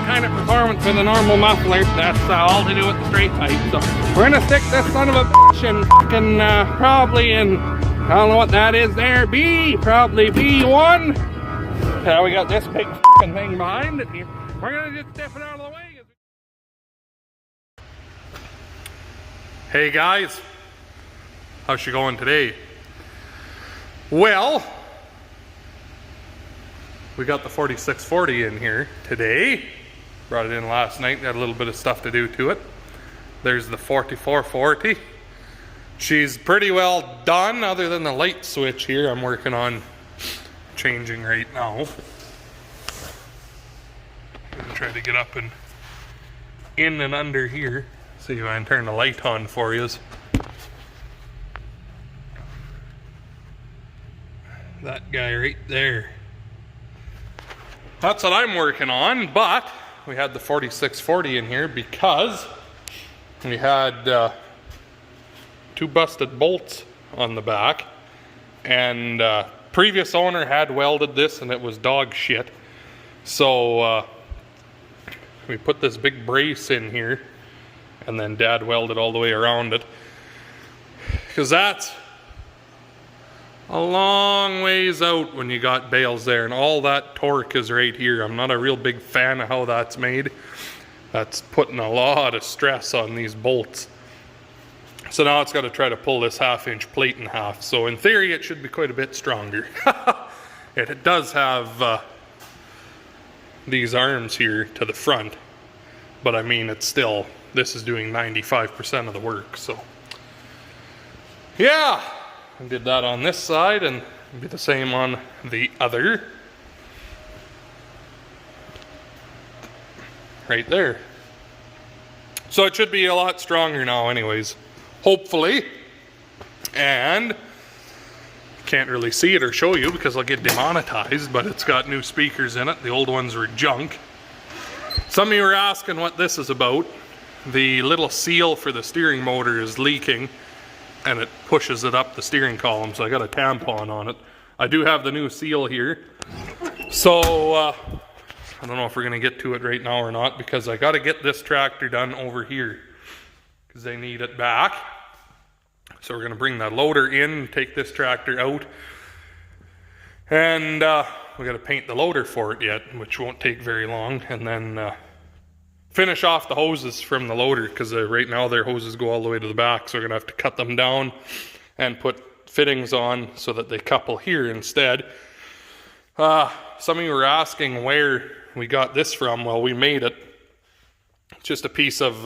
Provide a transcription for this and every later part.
kind of performance with a normal muffler. That's all to do with the straight pipe. So we're gonna stick this son of a bitch in fucking probably in, I don't know what that is there, probably B1. We got this big fucking thing behind it here. We're gonna just step it out of the way. Hey guys, how's she going today? Well, we got the 4640 in here today. Brought it in last night, got a little bit of stuff to do to it. There's the 4440. She's pretty well done other than the light switch here I'm working on changing right now. I'm gonna try to get up and in and under here. See if I can turn the light on for you. That guy right there. That's what I'm working on, but we had the 4640 in here because we had 2 busted bolts on the back, and previous owner had welded this and it was dog shit. So we put this big brace in here, and then Dad welded all the way around it, because that's a long ways out when you got bales there, and all that torque is right here. I'm not a real big fan of how that's made. That's putting a lot of stress on these bolts. So now it's got to try to pull this 1/2-inch plate in half. So in theory it should be quite a bit stronger. It does have these arms here to the front, but I mean it's still, this is doing 95% of the work. So yeah, I did that on this side, and it'll be the same on the other. Right there. So it should be a lot stronger now anyways, hopefully. And can't really see it or show you because I'll get demonetized, but it's got new speakers in it. The old ones were junk. Some of you were asking what this is about. The little seal for the steering motor is leaking, and it pushes it up the steering column, so I got a tampon on it. I do have the new seal here. So I don't know if we're gonna get to it right now or not, because I gotta get this tractor done over here because they need it back. So we're gonna bring that loader in, take this tractor out, and we gotta paint the loader for it yet, which won't take very long, and then finish off the hoses from the loader, because right now their hoses go all the way to the back, so we're gonna have to cut them down and put fittings on so that they couple here instead. Some of you were asking where we got this from. Well, we made it. It's just a piece of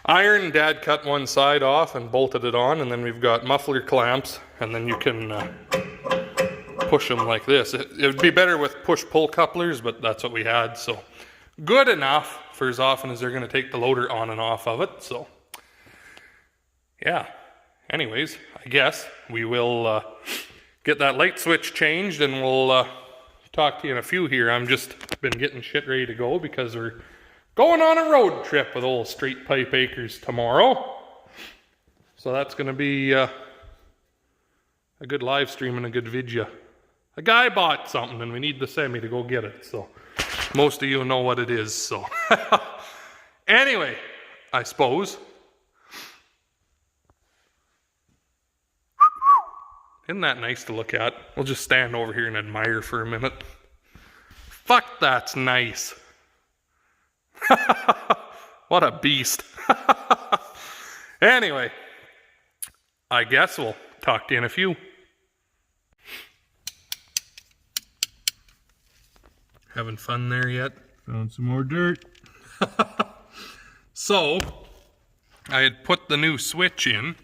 iron. Dad cut one side off and bolted it on, and then we've got muffler clamps, and then you can push them like this. It would be better with push-pull couplers, but that's what we had, so good enough for as often as they're going to take the loader on and off of it. So yeah, anyways, I guess we will get that light switch changed, and we'll talk to you in a few here. I'm just been getting shit ready to go because we're going on a road trip with old Straight Pipe Acres tomorrow. So that's going to be a good live stream and a good video. A guy bought something and we need the semi to go get it, so most of you know what it is. So anyway, I suppose, isn't that nice to look at? We'll just stand over here and admire for a minute. Fuck, that's nice. What a beast. Anyway, I guess we'll talk to you in a few. Having fun there yet? Found some more dirt. So, I had put the new switch in,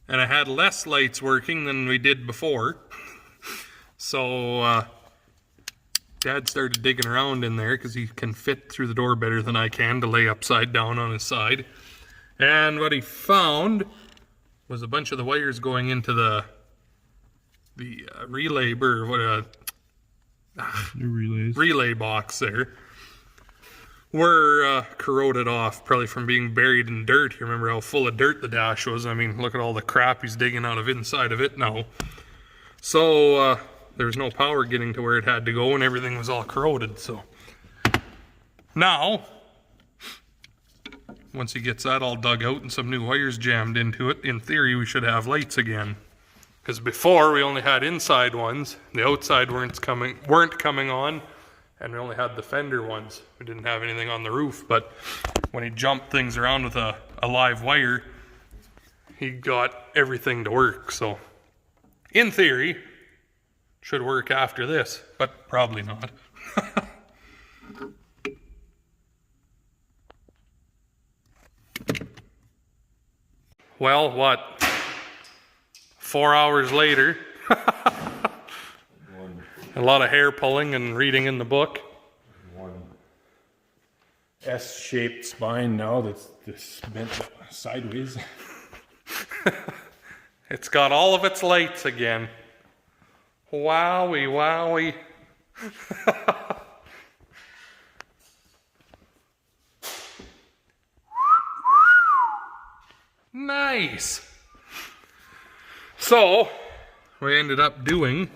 and I had less lights working than we did before. So, Dad started digging around in there because he can fit through the door better than I can to lay upside down on his side. And what he found was a bunch of the wires going into the relay, or what relay box there were corroded off, probably from being buried in dirt. You remember how full of dirt the dash was? I mean, look at all the crap he's digging out of inside of it now. So there was no power getting to where it had to go, and everything was all corroded. So Now, once he gets that all dug out and some new wires jammed into it, in theory we should have lights again. Because before we only had inside ones, the outside weren't coming on, and we only had the fender ones. We didn't have anything on the roof, but when he jumped things around with a live wire, he got everything to work. So in theory, should work after this, but probably not. Well, what? 4 hours later. A lot of hair pulling and reading in the book. One S-shaped spine now that's bent sideways. It's got all of its lights again. Wowie, wowie. Nice. So, what we ended up doing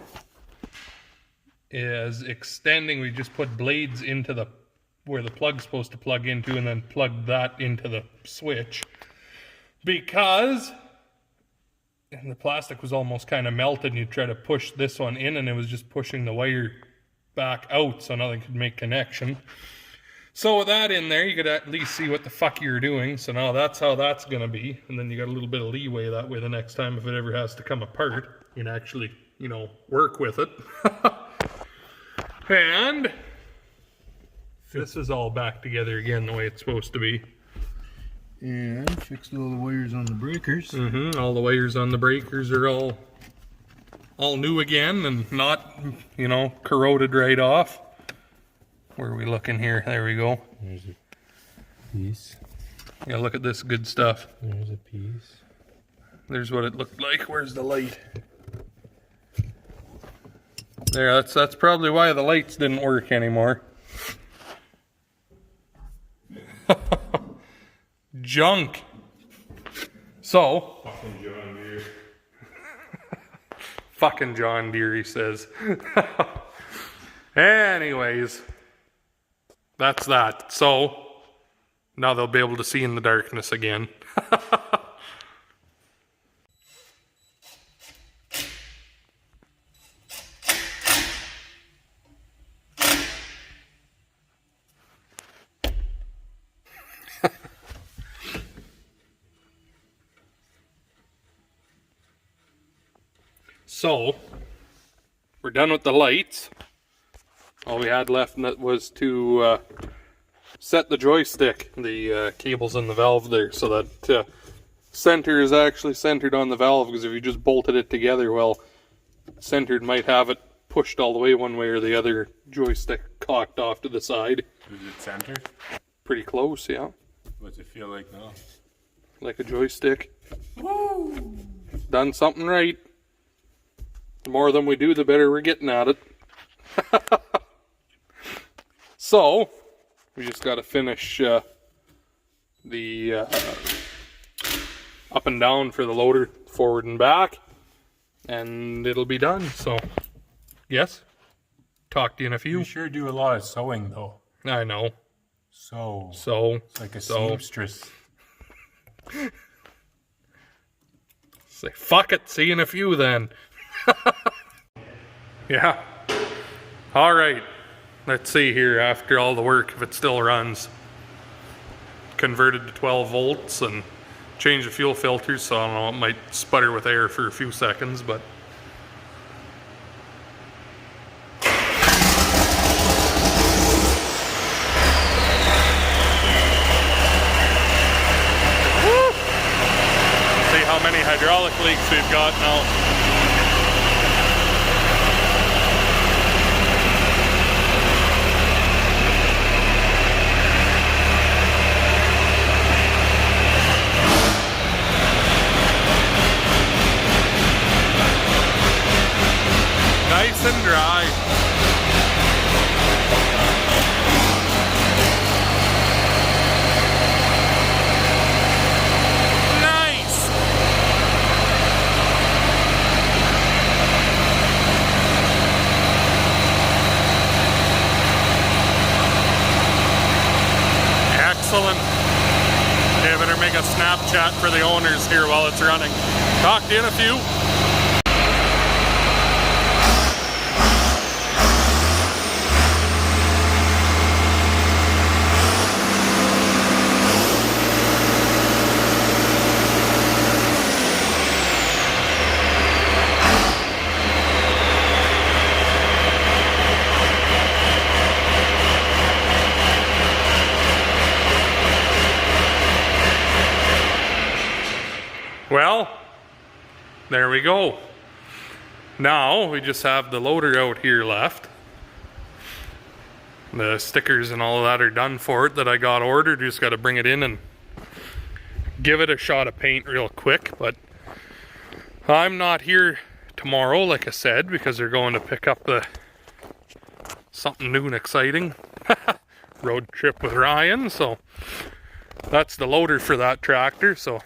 is extending. We just put blades into where the plug's supposed to plug into, and then plug that into the switch, because the plastic was almost kind of melted, and you try to push this one in and it was just pushing the wire back out so nothing could make connection. So with that in there, you could at least see what the fuck you're doing. So now that's how that's gonna be, and then you got a little bit of leeway that way the next time if it ever has to come apart, you can actually, you know, work with it. And this is all back together again the way it's supposed to be. And fixed all the wires on the breakers. All the wires on the breakers are all new again and not, you know, corroded right off. Where are we looking here? There we go. There's a piece. Yeah, look at this good stuff. There's a piece. There's what it looked like. Where's the light? There, that's probably why the lights didn't work anymore. Junk. So. Fucking John Deere. Fucking John Deere, he says. Anyways. That's that. So, now they'll be able to see in the darkness again. So, we're done with the lights. All we had left was to set the joystick, the cables in the valve there, so that center is actually centered on the valve, because if you just bolted it together, well, centered might have it pushed all the way one way or the other, joystick cocked off to the side. Is it centered? Pretty close, yeah. What's it feel like now? Like a joystick. Woo! Done something right. The more of them we do, the better we're getting at it. So, we just got to finish the up and down for the loader, forward and back, and it'll be done. So, yes, talk to you in a few. You sure do a lot of sewing, though. I know. So it's like a seamstress. Say, fuck it, see you in a few then. Yeah. All right. Let's see here, after all the work, if it still runs. Converted to 12 volts and changed the fuel filters, so I don't know, it might sputter with air for a few seconds, but woo! See how many hydraulic leaks we've got now. Nice and dry. Nice. a Snapchat for the owners here while it's running. Talk to you in a few. Well, there we go. Now we just have the loader out here left. The stickers and all of that are done for it that I got ordered. Just got to bring it in and give it a shot of paint real quick. But I'm not here tomorrow, like I said, because they're going to pick up the something new and exciting road trip with Ryan. So that's the loader for that tractor. So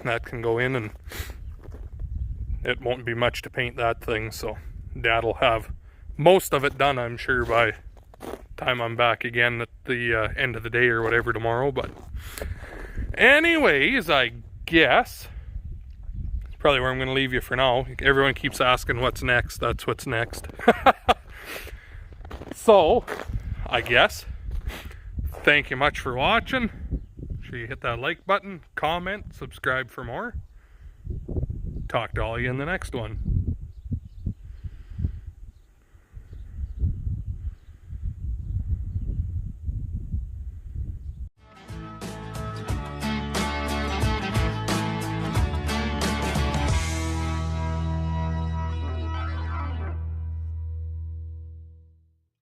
that can go in, and it won't be much to paint that thing, so Dad'll have most of it done, I'm sure, by the time I'm back again at the end of the day or whatever tomorrow. But anyways, I guess it's probably where I'm going to leave you for now. Everyone keeps asking what's next. That's what's next. So I guess thank you much for watching. Sure you hit that like button, comment, subscribe for more. Talk to all you in the next one.